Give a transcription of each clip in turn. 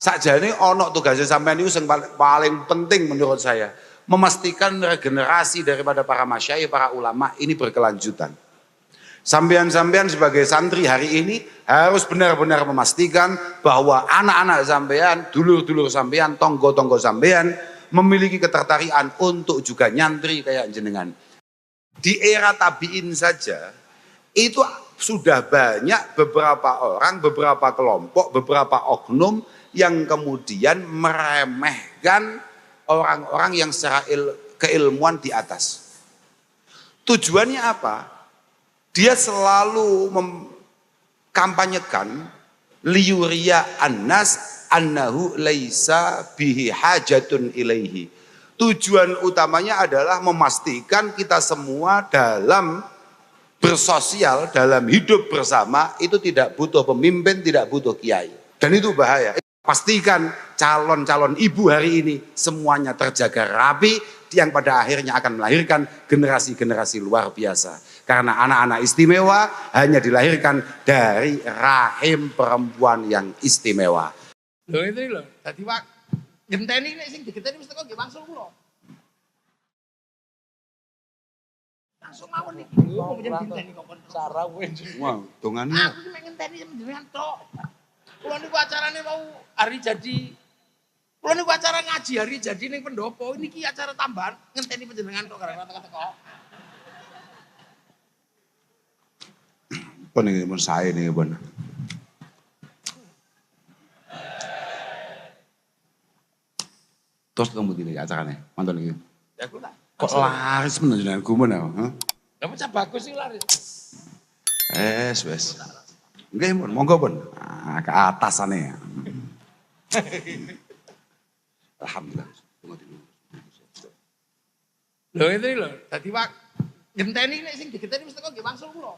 Sakjane ono tugasnya sampean niku sing paling penting menurut saya, memastikan regenerasi daripada para masyayikh, para ulama ini berkelanjutan. Sampean-sampean sebagai santri hari ini harus benar-benar memastikan bahwa anak-anak sampean, dulur-dulur sampean, tonggo-tonggo sampean memiliki ketertarikan untuk juga nyantri kayak jenengan. Di era tabiin saja itu sudah banyak beberapa orang, beberapa kelompok, beberapa oknum yang kemudian meremehkan orang-orang yang secara keilmuan di atas. Tujuannya apa? Dia selalu mengkampanyekan liyuriya annas annahu laisa bihi hajatun ilaihi. Tujuan utamanya adalah memastikan kita semua dalam bersosial, dalam hidup bersama itu tidak butuh pemimpin, tidak butuh kiai. Dan itu bahaya. Pastikan calon-calon ibu hari ini semuanya terjaga rapi yang pada akhirnya akan melahirkan generasi-generasi luar biasa. Karena anak-anak istimewa hanya dilahirkan dari rahim perempuan yang istimewa. Loh itu loh, tadi wak genteni nek sing digenteni mesti kok nggih wangsul kula. Langsung mawon iki. Kok jeneng genteni kok kon sarah kowe. Wah, dongane. Aku iki mek ngenteni jenengan tok. Kula niku acarane mau hari jadi. Kula niku acara ngaji hari jadi ning pendopo. Niki acara tambahan ngenteni panjenengan tok karena teko-teko. Pun ini pun saya nih pun. Terus kamu gini acaranya, mantan ini. Ya aku lah. Kok laris menunjukkan gumen ya? Kamu cak bagus sih laris. Wes. Enggak pun, monggo pun. Ke atas sana ya. Alhamdulillah. Loh itu loh, tadi wak genteni nek sing digenteni mesti kok nggih wangsul kula.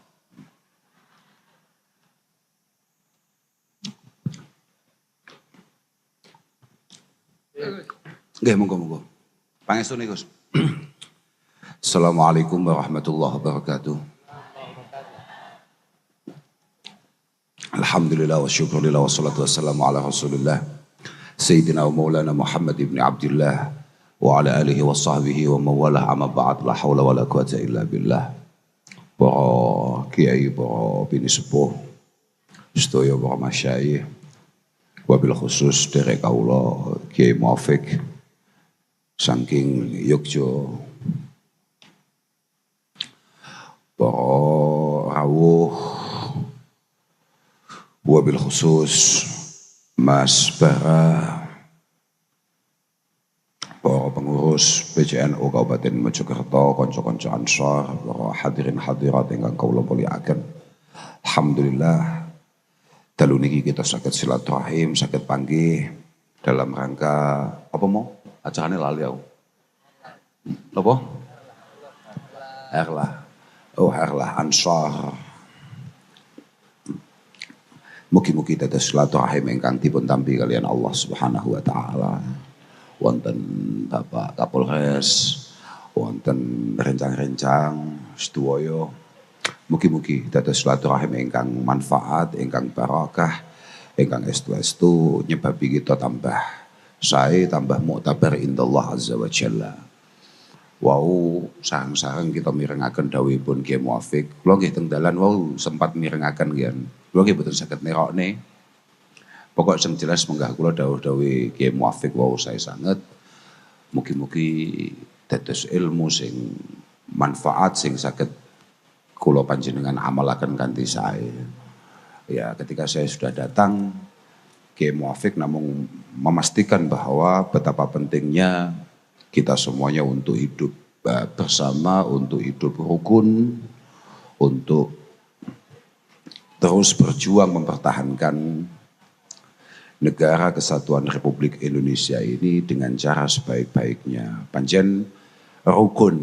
Nggih, monggo. Pangestu nih, Gus. Assalamualaikum warahmatullahi wabarakatuh. Alhamdulillah wa syukurillah wa salatu wassalamu ala rasulillah Sayyidina wa maulana Muhammad ibn Abdullah wa ala alihi wa sahbihi wa mawalah amma ba'd la hawla wa la quwata illa billah. Para kiai, para bini sepuh, sedaya para masyayikh, wabil khusus derek kaula Kiai Muafik saking Yogyo, para rawuh, wabil khusus Mas Bara, para pengurus PCNU Kabupaten Mojokerto, konco-konco Ansor, para hadirin hadirat ingkang kula mulyakaken. Alhamdulillah dalu niki kita saged silaturahim, saged panggih dalam rangka apa mau? Acarane lali aku. Apa? Herlah. Oh, Herlah Ansor. Mugi-mugi dados silaturahim ingkang dipun tampi kalian Allah Subhanahu wa taala. Wonten Bapak Kapolres, wonten rencang-rencang sedaya. Mugi-mugi dados silaturahim ingkang manfaat, ingkang barakah, ingkang estu-estu nyebabi kita tambah sae, tambah muktabar indallah azza wa jalla. Wau sareng-sareng kita mirengaken dawuhipun Kiai Muafik. Kula nggih teng dalan wau sempat mirengaken nggih. Kula nggih boten saged nerokne. Pokok sing jelas menggah kula dawuh-dawuh Kiai Muafik wau sae sanget. Mugi-mugi dados ilmu sing manfaat sing saged kula panjenengan amalaken kanthi sae. Ya, ketika saya sudah datang, Kiai Muafik namun memastikan bahwa betapa pentingnya kita semuanya untuk hidup bersama, untuk hidup rukun, untuk terus berjuang mempertahankan negara kesatuan Republik Indonesia ini dengan cara sebaik-baiknya. Panjen rukun.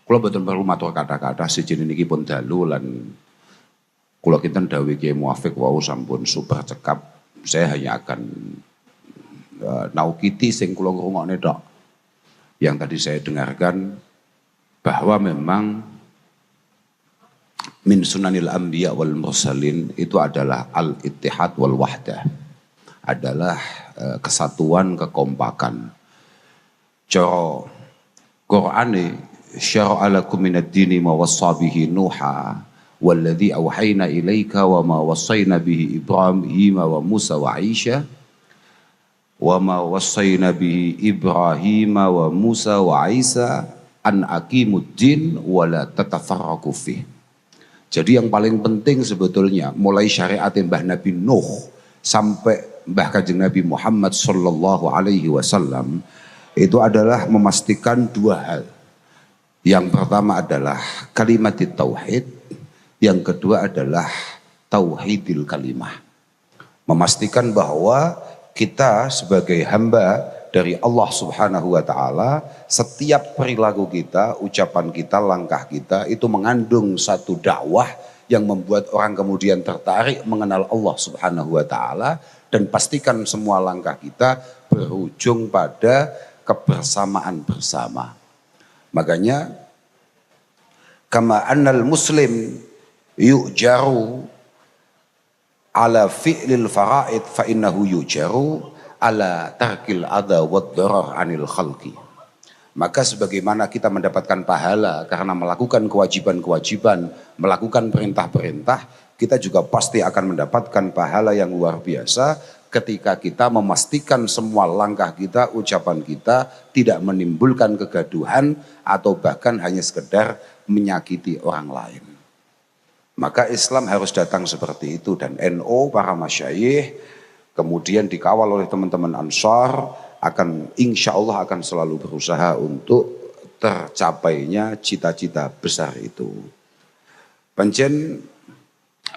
Kula boten perlu matur kata-kata sejene niki pun dalu lan kula kinten dawuh Kiai Muafik wau sampun super cekap. Saya hanya akan naukiti sing kula ngrungokne tok. Yang tadi saya dengarkan bahwa memang min sunanil anbiya wal mursalin itu adalah al-ittihad wal wahdah. adalah kesatuan, kekompakan. Cara Qur'ane syara'a lakum minad dini ma wassa bihi Nuha walladzi auhayna ilaika wa ma wassayna bihi Ibrahim wa Musa wa Aisyah wa ma wassayna bihi Ibrahim wa Musa wa Isa an aqimuddin wa la tatafarraqu fih. Jadi yang paling penting sebetulnya mulai syariat Mbah Nabi Nuh sampai Mbah Kanjeng Nabi Muhammad sallallahu alaihi wasallam itu adalah memastikan dua hal. Yang pertama adalah kalimat tauhid, yang kedua adalah tauhidil kalimah. Memastikan bahwa kita sebagai hamba dari Allah Subhanahu wa taala, setiap perilaku kita, ucapan kita, langkah kita itu mengandung satu dakwah yang membuat orang kemudian tertarik mengenal Allah Subhanahu wa taala, dan pastikan semua langkah kita berujung pada kebersamaan bersama. Makanya kama annal muslim yu'jaru ala fi'lil fara'id fa innahu yu'jaru ala tarkil adha wad darar anil khalqi. Maka sebagaimana kita mendapatkan pahala karena melakukan kewajiban-kewajiban, melakukan perintah-perintah, kita juga pasti akan mendapatkan pahala yang luar biasa ketika kita memastikan semua langkah kita, ucapan kita tidak menimbulkan kegaduhan atau bahkan hanya sekedar menyakiti orang lain. Maka Islam harus datang seperti itu, dan NU, para masyayikh, kemudian dikawal oleh teman-teman Ansar, akan insya Allah akan selalu berusaha untuk tercapainya cita-cita besar itu. Pancen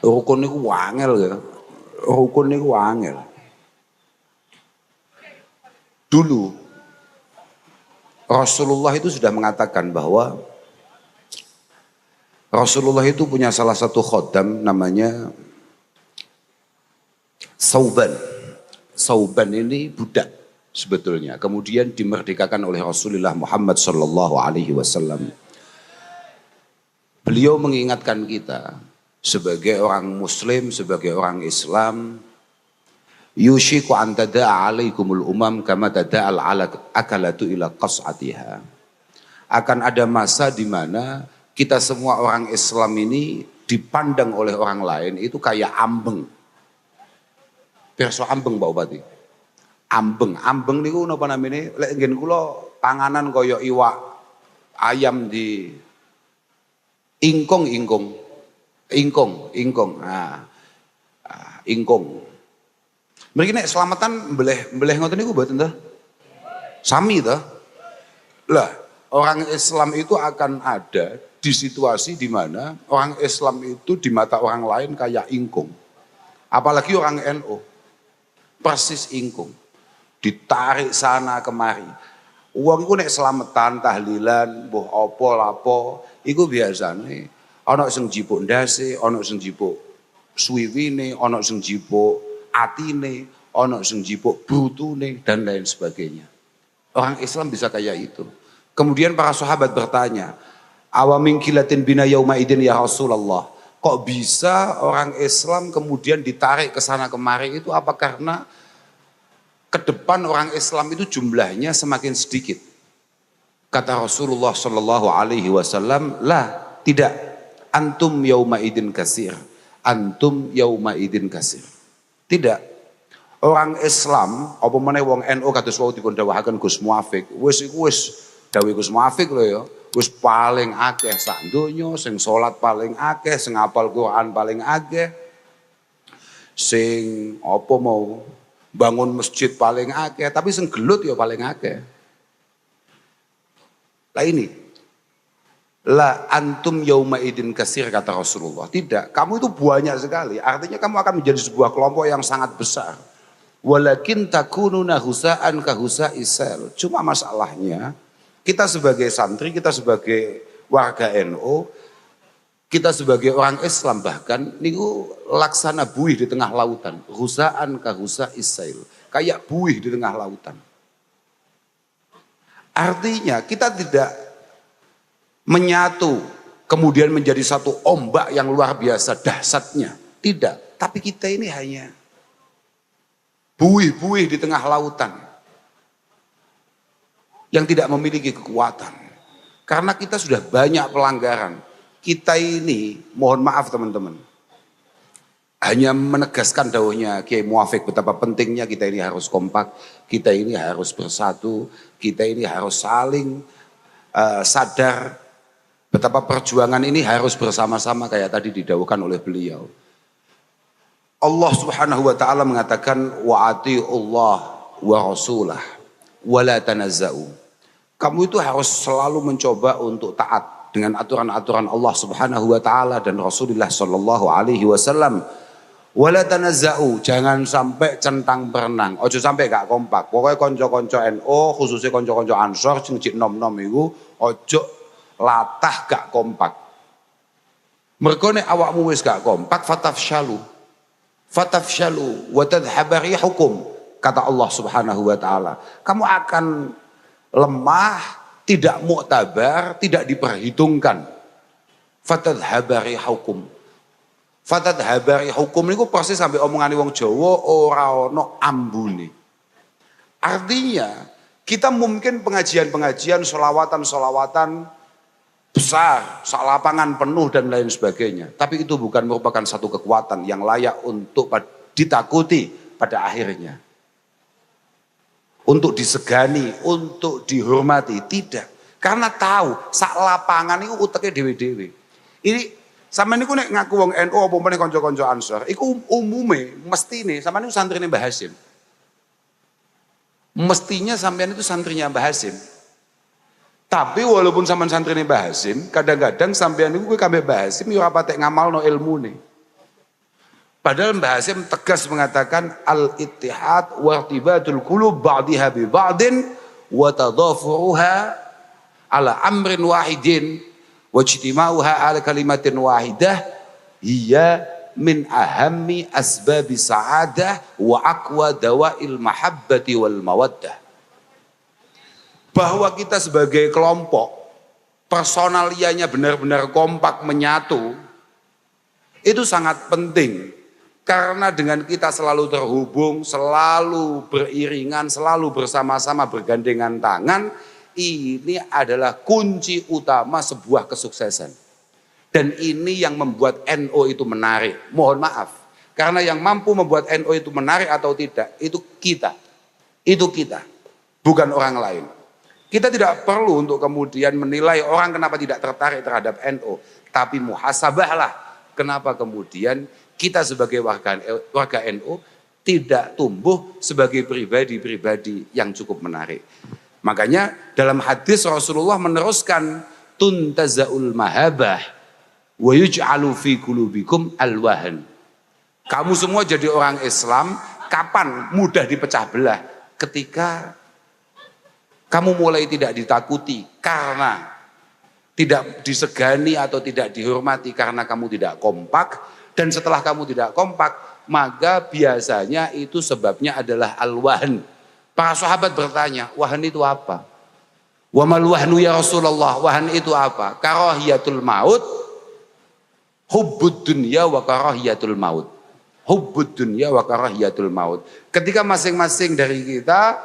rukun itu wangel ya, rukun itu wangel. Dulu Rasulullah itu sudah mengatakan bahwa Rasulullah itu punya salah satu khodam namanya Sauban. Sauban ini budak sebetulnya. Kemudian dimerdekakan oleh Rasulullah Muhammad sallallahu alaihi wasallam. Beliau mengingatkan kita sebagai orang muslim, sebagai orang Islam, yushiku an tada'a alaikumul umam kama tada'al akalatu ila qas'atiha. Akan ada masa di mana kita semua orang Islam ini dipandang oleh orang lain itu kayak ambeng. Perso ambeng Pak Bupati. Ambeng niku napa namine? Lek nggen kula panganan kaya iwak ayam di ingkung. Nah, ingkung. Mriki nek selamatan mbeleh ngoten niku mboten ta? Sami ta? Lah, orang Islam itu akan ada di situasi di mana orang Islam itu di mata orang lain kayak ingkung. Apalagi orang NU. Persis ingkung. Ditarik sana kemari. Wong iku nek selamatan, tahlilan, mbuh apa lapo, iku biasane ana sing jipuk ndase, ana sing jipuk suwiwine, ana sing jipuk atine, ana sing jipuk brutune dan lain sebagainya. Orang Islam bisa kayak itu. Kemudian para sahabat bertanya, awamin kilatin bina yauma idin ya Rasulullah. Kok bisa orang Islam kemudian ditarik ke sana kemari itu apa karena ke depan orang Islam itu jumlahnya semakin sedikit? Kata Rasulullah Shallallahu Alaihi Wasallam, lah tidak. Antum yauma idin kasir. Antum yauma idin kasir. Tidak. Orang Islam, apa meneh wong NU kados wau dipun dawuhaken Gus Muafik, wis dawuh Gus Muafik lho ya. Wis paling akeh sak donya, sing salat paling akeh, sing hafal Quran paling akeh, sing apa mau bangun masjid paling akeh, tapi sing gelut ya paling akeh. Lah ini, la antum yauma idin kasir kata Rasulullah. Tidak, kamu itu banyak sekali. Artinya kamu akan menjadi sebuah kelompok yang sangat besar. Walakin takununa husa'an ka husa'is sel. Cuma masalahnya kita sebagai santri, kita sebagai warga NU, kita sebagai orang Islam bahkan niku laksana buih di tengah lautan. Husa'an ka husa'is sel. Kayak buih di tengah lautan. Artinya kita tidak menyatu kemudian menjadi satu ombak yang luar biasa dahsyatnya. Tidak, tapi kita ini hanya buih-buih di tengah lautan yang tidak memiliki kekuatan. Karena kita sudah banyak pelanggaran. Kita ini, mohon maaf teman-teman, hanya menegaskan dawuhnya Kiai Muafik betapa pentingnya kita ini harus kompak, kita ini harus bersatu, kita ini harus saling sadar betapa perjuangan ini harus bersama-sama kayak tadi didawuhkan oleh beliau. Allah Subhanahu wa taala mengatakan wa atiullah wa rasulah wa la tanazza'u. Kamu itu harus selalu mencoba untuk taat dengan aturan-aturan Allah Subhanahu wa taala dan Rasulullah sallallahu alaihi wasallam. Wa la tanazza'u, jangan sampai centang berenang, ojo sampai gak kompak. Pokoknya konco-konco NU, khususnya konco-konco Ansor sing cik nom-nom iku ojo latah gak kompak. Mergo nek awakmu wis gak kompak fatafshalu wa tadhhabu rihukum, kata Allah Subhanahu wa taala. Kamu akan lemah, tidak muktabar, tidak diperhitungkan. Fatadhhabu rihukum. Fatadhhabu rihukum niku persis sampai omongane wong Jawa ora ana ambune. Artinya kita mungkin pengajian-pengajian, solawatan-solawatan besar, lapangan penuh dan lain sebagainya. Tapi itu bukan merupakan satu kekuatan yang layak untuk ditakuti pada akhirnya. Untuk disegani, untuk dihormati, tidak. Karena tahu sak lapangan itu uteknya dewe-dewe. Ini sama niku nek ngaku wong NU apa meneh kanca-kanca Ansor, iku umume mestine sampean niku santrine Mbah Hasyim. Mestinya sampean itu santrinya Mbah Hasyim. Tapi walaupun sampean santrine Mbah Hasyim, kadang-kadang sampean niku kuwi kabeh Mbah Hasyim yo ora patek ngamalno ilmune. Padahal Mbah Hasyim tegas mengatakan al-ittihad wa irtibatul qulub ba'daha bi ba'din wa tadhafuruha ala amrin wahidin wa ijtima'uha ala kalimatin wahidah hiya min ahammi asbabi sa'adah wa aqwa dawa'il mahabbati wal mawaddah. Bahwa kita sebagai kelompok personalianya benar-benar kompak menyatu itu sangat penting. Karena dengan kita selalu terhubung, selalu beriringan, selalu bersama-sama bergandengan tangan, ini adalah kunci utama sebuah kesuksesan. Dan ini yang membuat NU itu menarik. Mohon maaf, karena yang mampu membuat NU itu menarik atau tidak, itu kita. Itu kita, bukan orang lain. Kita tidak perlu untuk kemudian menilai orang kenapa tidak tertarik terhadap NU. Tapi muhasabahlah kenapa kemudian kita sebagai warga NU tidak tumbuh sebagai pribadi-pribadi yang cukup menarik. Makanya dalam hadis Rasulullah meneruskan tuntazaul mahabah wa yuj'alu fi qulubikum alwahan. Kamu semua jadi orang Islam, kapan mudah dipecah belah? Ketika kamu mulai tidak ditakuti karena tidak disegani atau tidak dihormati karena kamu tidak kompak. Dan setelah kamu tidak kompak, maka biasanya itu sebabnya adalah al-wahn. Para sahabat bertanya, wahn itu apa? Wa mal wahnu ya Rasulullah, wahn itu apa? Karahiyatul maut, hubbud dunya wa karahiyatul maut. Hubbud dunya wa karahiyatul maut. Ketika masing-masing dari kita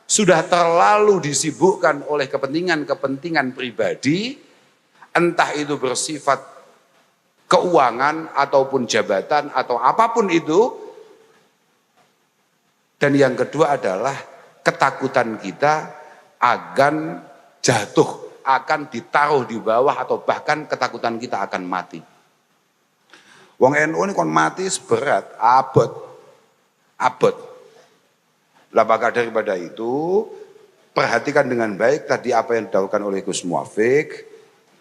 sudah terlalu disibukkan oleh kepentingan-kepentingan pribadi, entah itu bersifat keuangan ataupun jabatan atau apapun itu. Dan yang kedua adalah ketakutan kita akan jatuh, akan ditaruh di bawah atau bahkan ketakutan kita akan mati. Wong NU ini kon mati seberat, abot. Lah maka daripada itu perhatikan dengan baik tadi apa yang didawuhkan oleh Gus Muafik.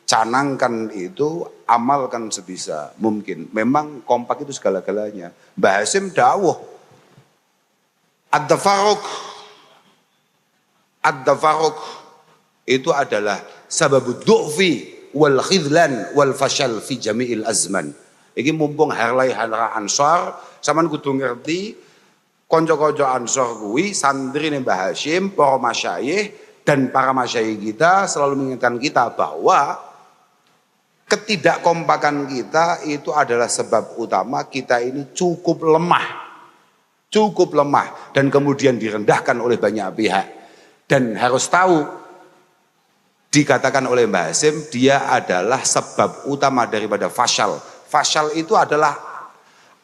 Canangkan itu, amalkan sebisa mungkin. Memang kompak itu segala-galanya. Mbah Hasyim dawuh ad-dafaruq itu adalah sababud du'fi wal khidlan wal fashal fi jami'il azman. Iki mumpung harlai-harla Ansor, sampean kudu ngerti kanca-kanca Ansor kuwi santrine Mbah Hasyim, para masyayikh dan para masyayikh kita selalu mengingatkan kita bahwa ketidakkompakan kita itu adalah sebab utama kita ini cukup lemah. cukup lemah dan kemudian direndahkan oleh banyak pihak. Dan harus tahu, dikatakan oleh Mbah Hasim, dia adalah sebab utama daripada fasyal. Fasyal itu adalah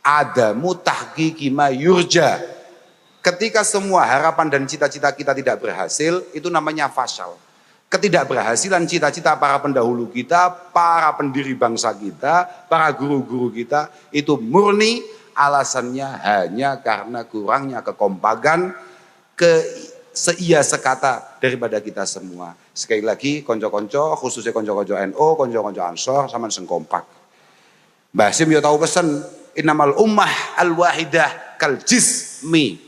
adamu tahqiqi ma yurja. Ketika semua harapan dan cita-cita kita tidak berhasil, itu namanya fasyal. Ketidakberhasilan cita-cita para pendahulu kita, para pendiri bangsa kita, para guru-guru kita, itu murni alasannya hanya karena kurangnya kekompakan, seia sekata daripada kita semua. Sekali lagi, konco-konco, khususnya konco-konco NU, konco-konco Ansor, sama sing kompak. Mbah Hasim ya tahu pesan, innamal ummah al-wahidah kal jismi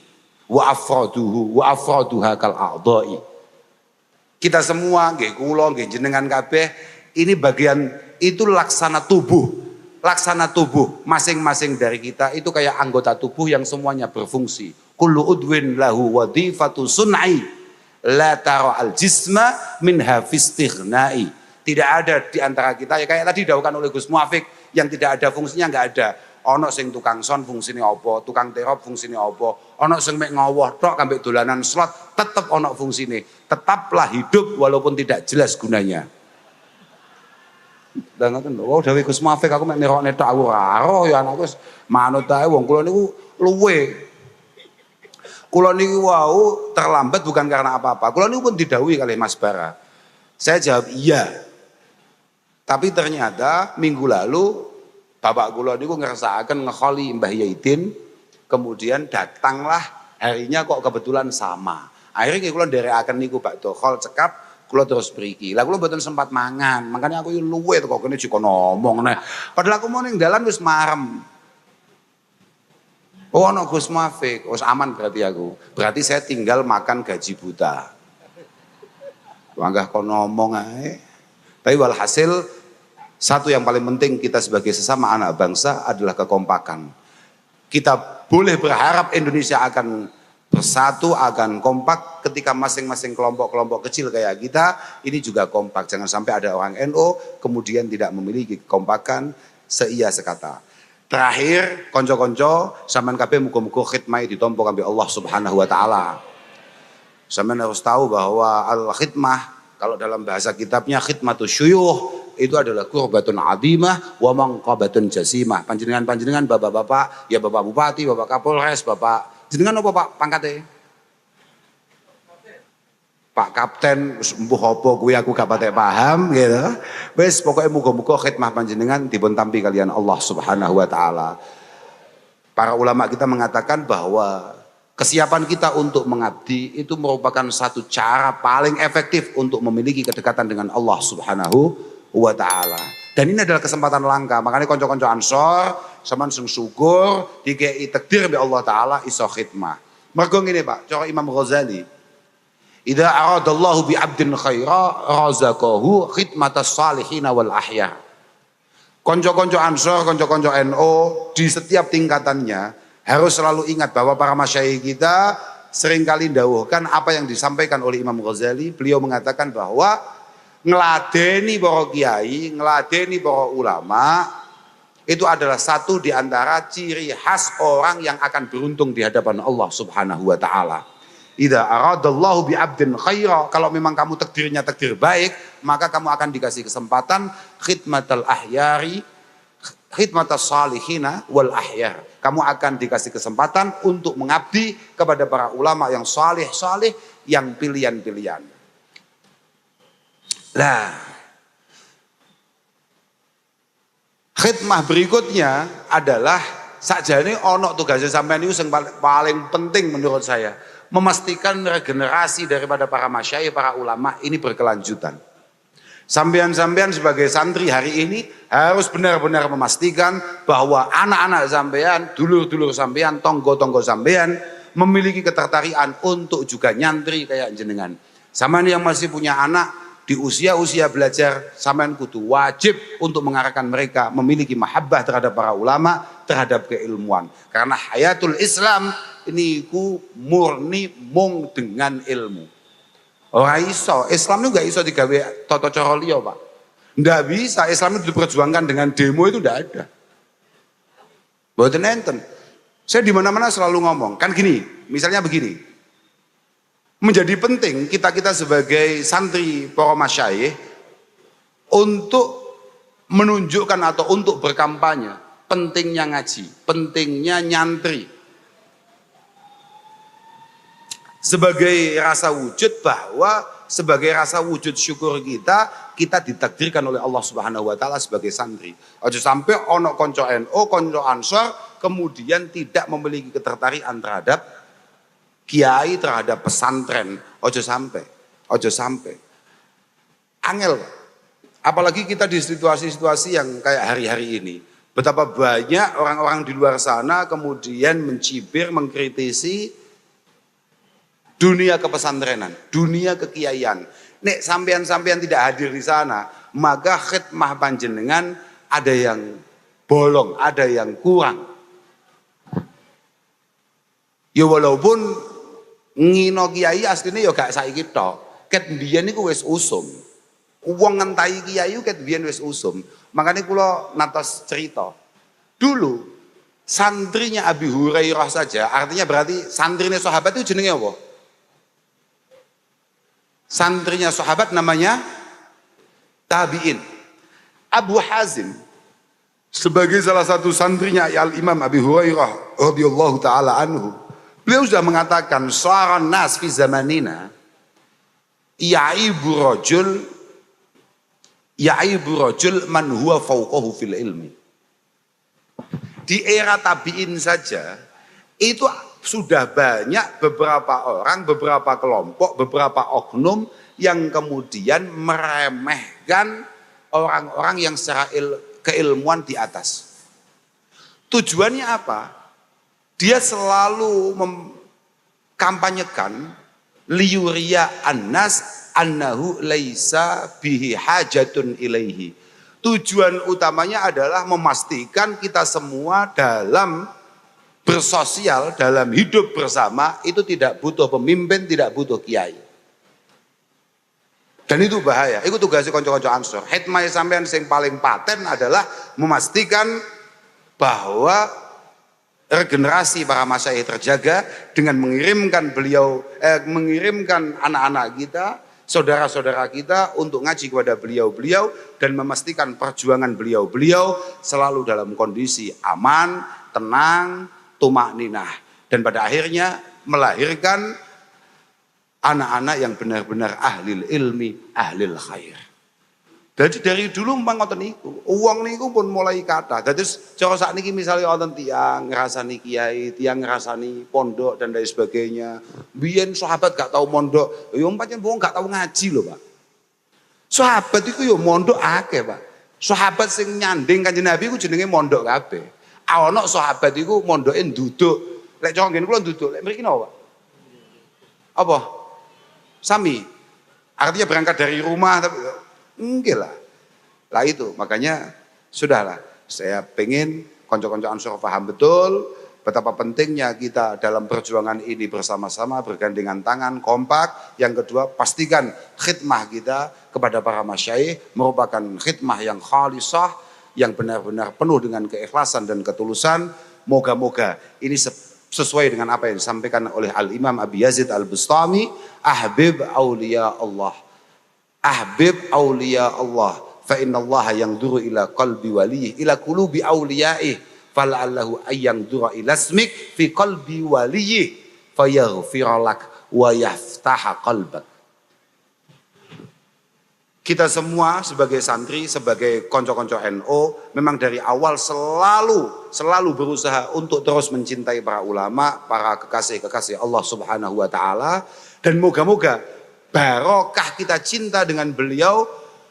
wa afraduha kal a'dha'i. Kita semua, nggih kula, nggih jenengan kabeh, ini bagian itu laksana tubuh. Laksana tubuh masing-masing dari kita itu kayak anggota tubuh yang semuanya berfungsi. Kullu udwin lahu wadhifatu sun'i la tara al jisma min hafistighnai. Tidak ada di antara kita ya kayak tadi didhawuhkan oleh Gus Muafik, yang tidak ada fungsinya enggak ada. Ono sing tukang son fungsine apa, tukang terop fungsine apa, ono sing mek ngowoh tok kambek dolanan slot, tetep ono fungsine. Tetaplah hidup walaupun tidak jelas gunanya. Lah ngoten lho, wau dawuh Gus Muafik aku mek nirokne tok aku ora roh ya anakku manut ae wong kula niku luwe. Kula niku wau terlambat bukan karena apa-apa. Kula niku pun didhawuhi kali Mas Bara. Saya jawab iya. Tapi ternyata minggu lalu bapak kula niku ngersakaken ngekholi Mbah Yaidin, kemudian datanglah harinya kok kebetulan sama. Akhirnya kula nderekaken niku Pak Dokhol cekap, kula terus mriki. Lah kula mboten sempat mangan, makanya aku yo luwe kok kene jiko ngomong nah. Padahal aku mau ning dalan wis marem. Oh ana Gus Muafik, wis aman berarti aku. Berarti saya tinggal makan gaji buta. Wanggah kok ngomong ae. Tapi walhasil satu yang paling penting kita sebagai sesama anak bangsa adalah kekompakan. Kita boleh berharap Indonesia akan bersatu, akan kompak ketika masing-masing kelompok-kelompok kecil kayak kita ini juga kompak. Jangan sampai ada orang NU kemudian tidak memiliki kekompakan seia sekata. Terakhir, konco-konco, sampean kabeh muga-muga khidmah ditampa kangge Allah Subhanahu wa taala. Sampean harus tahu bahwa al-khidmah kalau dalam bahasa kitabnya khidmatus syuyuh itu adalah qurbatun adimah wa manqabatun jasimah. Panjenengan-panjenengan bapak-bapak, ya Bapak Bupati, Bapak Kapolres, Bapak jenengan apa Pak pangkate? Pak Kapten, mbuh apa kuwi aku gak patek paham gitu. Wis pokoke muga-muga khidmah panjenengan dipun tampi kalian Allah Subhanahu wa taala. Para ulama kita mengatakan bahwa kesiapan kita untuk mengabdi itu merupakan satu cara paling efektif untuk memiliki kedekatan dengan Allah Subhanahu wa taala. Dan ini adalah kesempatan langka. Makanya konco-konco Ansor sampean sing syukur dikei takdir be Allah taala iso khidmah. Mergo ngene Pak, cara Imam Ghazali, idza aradallahu bi 'abdin khaira razaqahu khidmatas salihin wal ahya. Konco-konco Ansor, konco-konco NU di setiap tingkatannya harus selalu ingat bahwa para masyayikh kita seringkali dawuhkan apa yang disampaikan oleh Imam Ghazali. Beliau mengatakan bahwa ngeladeni para kiai, ngeladeni para ulama itu adalah satu di antara ciri khas orang yang akan beruntung di hadapan Allah Subhanahu wa taala. Idza aradallahu bi 'abdin khaira, kalau memang kamu takdirnya takdir baik, maka kamu akan dikasih kesempatan khidmatal ahyari, khidmatas salihina wal ahyar. Kamu akan dikasih kesempatan untuk mengabdi kepada para ulama yang salih-salih, yang pilihan-pilihan. Lah, khidmah berikutnya adalah sakjane ono tugasnya sampeyan niku sing paling penting menurut saya, memastikan regenerasi daripada para masyayikh, para ulama ini berkelanjutan. Sampean-sampean sebagai santri hari ini harus benar-benar memastikan bahwa anak-anak sampean, dulur-dulur sampean, tonggo-tonggo sampean memiliki ketertarikan untuk juga nyantri kayak jenengan. Sampean yang masih punya anak di usia-usia belajar, sampean kudu wajib untuk mengarahkan mereka memiliki mahabbah terhadap para ulama, terhadap keilmuan. Karena hayatul Islam ini ku murni mung dengan ilmu. Ora iso, Islam itu gak iso digawe tata cara liya, Pak. Ndak bisa, Islam itu diperjuangkan dengan demo itu ndak ada. Mboten enten. Saya di mana-mana selalu ngomong, kan gini, misalnya begini. Menjadi penting kita-kita sebagai santri para masyayikh untuk menunjukkan atau untuk berkampanye pentingnya ngaji, pentingnya nyantri. Sebagai rasa wujud bahwa sebagai rasa wujud syukur kita ditakdirkan oleh Allah Subhanahu wa taala sebagai santri. Aja sampai ono konco NU, konco Ansor kemudian tidak memiliki ketertarikan terhadap kiai, terhadap pesantren. Ojo sampai. Angel. Apalagi kita di situasi-situasi yang kayak hari-hari ini. Betapa banyak orang-orang di luar sana kemudian mencibir, mengkritisi dunia kepesantrenan, dunia kekiaian. Nek sampean-sampean tidak hadir di sana, maka khidmah panjenengan ada yang bolong, ada yang kurang. Ya walaupun ngino kiai asline ya gak saiki tok. Ket mbiyen niku wis usum. Wong ngentahi kiai ket mbiyen wis usum. Makanya kula natos cerita. Dulu santrinya Abi Hurairah saja, artinya berarti santrinya sahabat itu jenenge apa? Santrinya sahabat namanya tabi'in. Abu Hazim sebagai salah satu santrinya Al-Imam Abi Hurairah radhiyallahu taala anhu, beliau sudah mengatakan saran nas fi zamanina yaibu rajul man huwa fawqahu fil ilmi. Di era tabi'in saja itu sudah banyak beberapa orang, beberapa kelompok, beberapa oknum yang kemudian meremehkan orang-orang yang secara keilmuan di atas. Tujuannya apa? Dia selalu mengkampanyekan liyuriya annas annahu laisa bihi hajatun ilaihi. Tujuan utamanya adalah memastikan kita semua dalam bersosial, dalam hidup bersama itu tidak butuh pemimpin, tidak butuh kiai. Dan itu bahaya. Itu tugasnya konco-konco Ansor. Hikmah sampean yang paling paten adalah memastikan bahwa regenerasi para masyayikh terjaga dengan mengirimkan mengirimkan anak-anak kita, saudara-saudara kita untuk ngaji kepada beliau-beliau dan memastikan perjuangan beliau-beliau selalu dalam kondisi aman, tenang, tumakninah, dan pada akhirnya melahirkan anak-anak yang benar-benar ahlil ilmi, ahlil khair. Jadi dari dulu memang ngoten niku, uang niku pun mulai kata. Jadi cara sakniki misalnya wonten tiyang ngrasani kiai, tiyang ngrasani pondok dan lain sebagainya. Biyen sahabat gak tahu mondok, yo pancen wong gak tahu ngaji lho, Pak. Sahabat iku yo mondok akeh, Pak. Sahabat sing nyanding Kanjeng Nabi iku jenenge mondok kabeh. Ana sahabat iku mondoke nduduk. Lek cara nggen kula nduduk, lek mriki napa, Pak? Apa? Sami. Artinya berangkat dari rumah tapi enggak lah. Lah itu, makanya sudahlah. Saya pengen konco-konco Ansor paham betul betapa pentingnya kita dalam perjuangan ini bersama-sama, bergandengan tangan, kompak. Yang kedua, pastikan khidmah kita kepada para masyayikh merupakan khidmah yang khalisah, yang benar-benar penuh dengan keikhlasan dan ketulusan. Moga-moga ini sesuai dengan apa yang disampaikan oleh Al-Imam Abi Yazid Al-Bustami, ahbib awliya Allah. Ahbib awliya Allah, fa inna Allah yanzuru ila qalbi waliyih, ila qulubi awliyaih, fala'allahu ayyandura ila ismik fi qalbi waliyih, fayaghfira lak wa yaftaha qalbak. Kita semua sebagai santri, sebagai konco-konco NU, memang dari awal selalu berusaha untuk terus mencintai para ulama, para kekasih-kekasih Allah Subhanahu wa taala, dan moga-moga barokah kita cinta dengan beliau.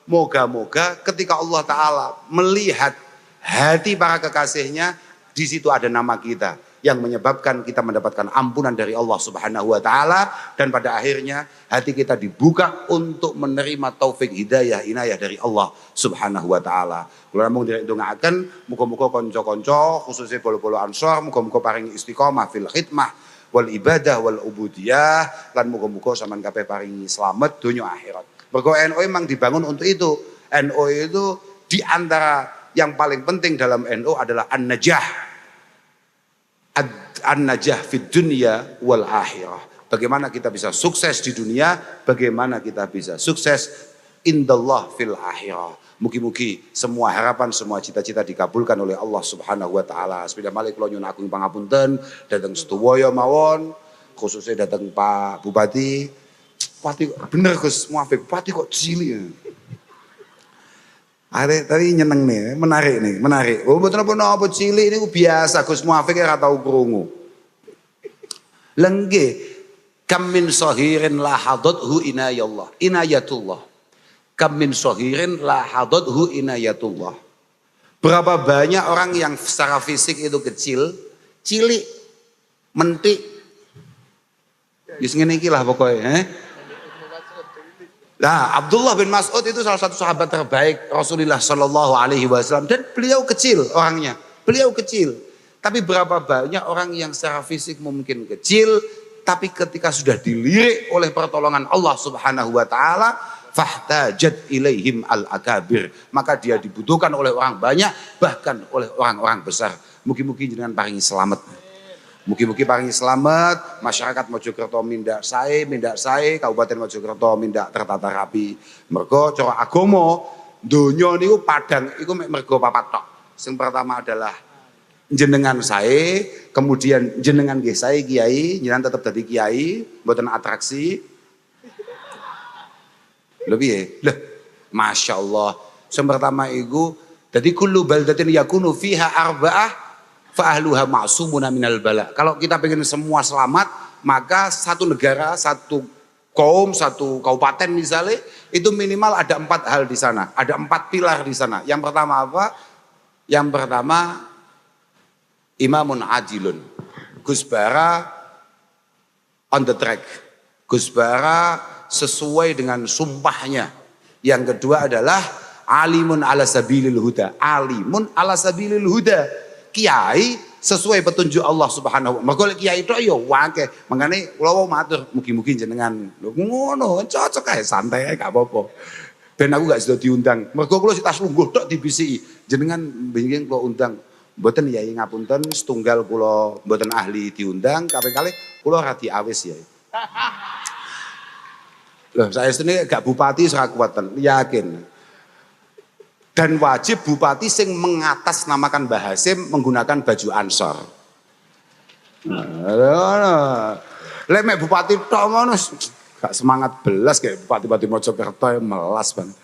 Moga-moga ketika Allah Ta'ala melihat hati para kekasihnya, di situ ada nama kita yang menyebabkan kita mendapatkan ampunan dari Allah Subhanahu wa Ta'ala, dan pada akhirnya hati kita dibuka untuk menerima taufik hidayah inayah dari Allah Subhanahu wa Ta'ala. Kula namung ndongaken muga-muga kanca-kanca khususnya bolo-bolo Ansor muga-muga paringi istiqomah fil khidmah wal ibadah wal ubudiyah, lan muga-muga sampean kabeh paringi slamet donya akhirat. Mergo NU memang dibangun untuk itu. NU itu di antara yang paling penting dalam NU adalah an-najah. an-najah fid dunya wal akhirah. Bagaimana kita bisa sukses di dunia, bagaimana kita bisa sukses indallah fil akhirah. Mugi-mugi semua harapan, semua cita-cita dikabulkan oleh Allah Subhanahu wa taala. Sepeda malih kula nyuwun agung pangapunten dhateng sedaya mawon, khususnya dhateng Pak Bupati. Bupati bener Gus, muafik Bupati kok cilik. Are tadi nyeneng nih, menarik. Oh mboten napa cilik niku biasa Gus Muafik ora tau krungu. Lengge kam min sahirin la hadathu inayatullah. Kam min sahirin la hadathu inayatullah. Berapa banyak orang yang secara fisik itu kecil, cilik, mentik. Wis ngene iki lah pokoke, Nah, Abdullah bin Mas'ud itu salah satu sahabat terbaik Rasulullah Shallallahu Alaihi Wasallam dan beliau kecil orangnya, beliau kecil. Tapi berapa banyak orang yang secara fisik mungkin kecil, tapi ketika sudah dilirik oleh pertolongan Allah Subhanahu Wa Taala, fahtajat ilaihim al akabir, maka dia dibutuhkan oleh orang banyak, bahkan oleh orang-orang besar. Mugi-mugi jenengan paringi selamat. Mugi-mugi paringi selamat, masyarakat Mojokerto mindak sae, Kabupaten Mojokerto mindak tertata rapi. Mergo cara agama donya niku padang iku mek mergo papat tok. Sing pertama adalah jenengan sae, kemudian jenengan nggih sae kiai, jenengan tetep dadi kiai, mboten atraksi. Lebih ya? Lah, Masya Allah. Sing pertama iku dadi kullu baldatin yakunu fiha arba'ah fa ahluha ma'sumuna minal bala. Kalau kita pengen semua selamat, maka satu negara, satu kaum, satu kabupaten misalnya, itu minimal ada 4 hal di sana. Ada 4 pilar di sana. Yang pertama apa? Yang pertama, imamun adilun. Gus Bara on the track. Gus Bara sesuai dengan sumpahnya. Yang kedua adalah alimun ala sabilil huda. Alimun ala sabilil huda. Kiai sesuai petunjuk Allah Subhanahu wa taala. Mergo kiai tok ya akeh. Mangane kula matur mugi-mugi jenengan ngono cocok ae santai ae gak apa-apa. Ben aku gak sida diundang. Mergo kula sik tas lungguh tok dibisiki. Jenengan bengi kula undang. Mboten yai ngapunten setunggal kula mboten ahli diundang, kaping kalih kula ora diawis yai. Loh saya sendiri gak bupati ora kuwatan, yakin. Dan wajib bupati sing mengatasnamakan Mbah Hasim menggunakan baju Ansor. Lek mek bupati tok ngono gak semangat belas kayak bupati-bupati Mojokerto melas banget.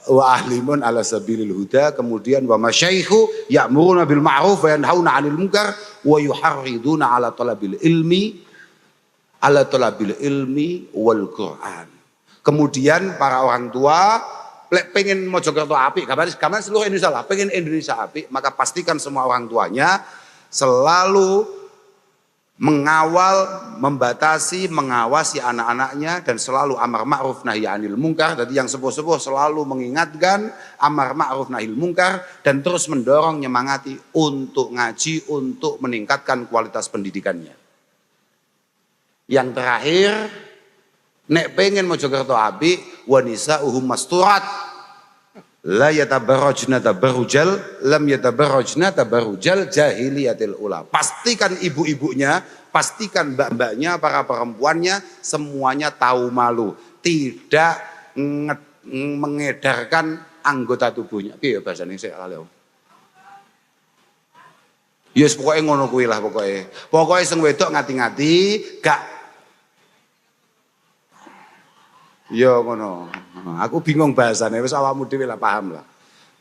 Wa ahlimun ala sabilil huda, kemudian wa masyaikhu ya'muruna bil ma'ruf wa yanhauna 'anil munkar wa yuharriduna ala talabil ilmi wal Qur'an. Kemudian para orang tua lek pengen Mojokerto apik, gambaran seluruh Indonesia lah, pengen Indonesia apik, maka pastikan semua orang tuanya selalu mengawal, membatasi, mengawasi anak-anaknya dan selalu amar ma'ruf nahi anil munkar. Jadi yang sepuh-sepuh selalu mengingatkan amar ma'ruf nahi munkar dan terus mendorong, nyemangati untuk ngaji, untuk meningkatkan kualitas pendidikannya. Yang terakhir, nek pengen Mojokerto apik, wa nisa'uhum masturat la yatabarrajna tabarrujal lam yatabarrajna tabarrujal jahiliyatil ula. Pastikan ibu-ibunya, pastikan mbak-mbaknya, para perempuannya semuanya tahu malu, tidak mengedarkan anggota tubuhnya. Piye bahasane sik lali. Yes pokoke ngono kuwi lah pokoke. Pokoke sing wedok ngati-ngati, gak ya ngono. Aku bingung bahasanya, wis awakmu dhewe lah paham lah.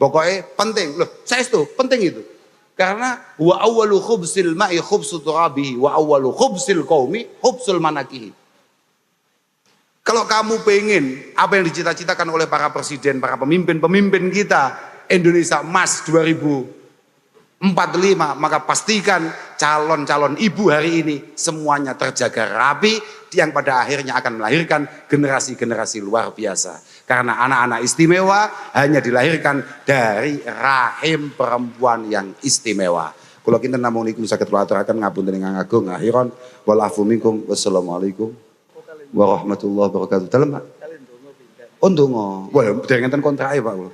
Pokoknya penting. Loh, saya itu penting itu. Karena wa awwalu khubsil ma'i khubsu turabihi wa awwalu khubsil qaumi khubsul manakihi. Kalau kamu pengen apa yang dicita-citakan oleh para presiden, para pemimpin-pemimpin kita, Indonesia Emas 2045, maka pastikan calon-calon ibu hari ini semuanya terjaga rapi, yang pada akhirnya akan melahirkan generasi-generasi luar biasa. Karena anak-anak istimewa hanya dilahirkan dari rahim perempuan yang istimewa. Kula kinten namung niku saged kula aturaken ngapunten ingkang agung akhiron wal afu minkum. Wassalamualaikum warahmatullahi wabarakatuh. Dalem Pak. Oh ndonga. Wah, dereng enten kontrake Pak kula.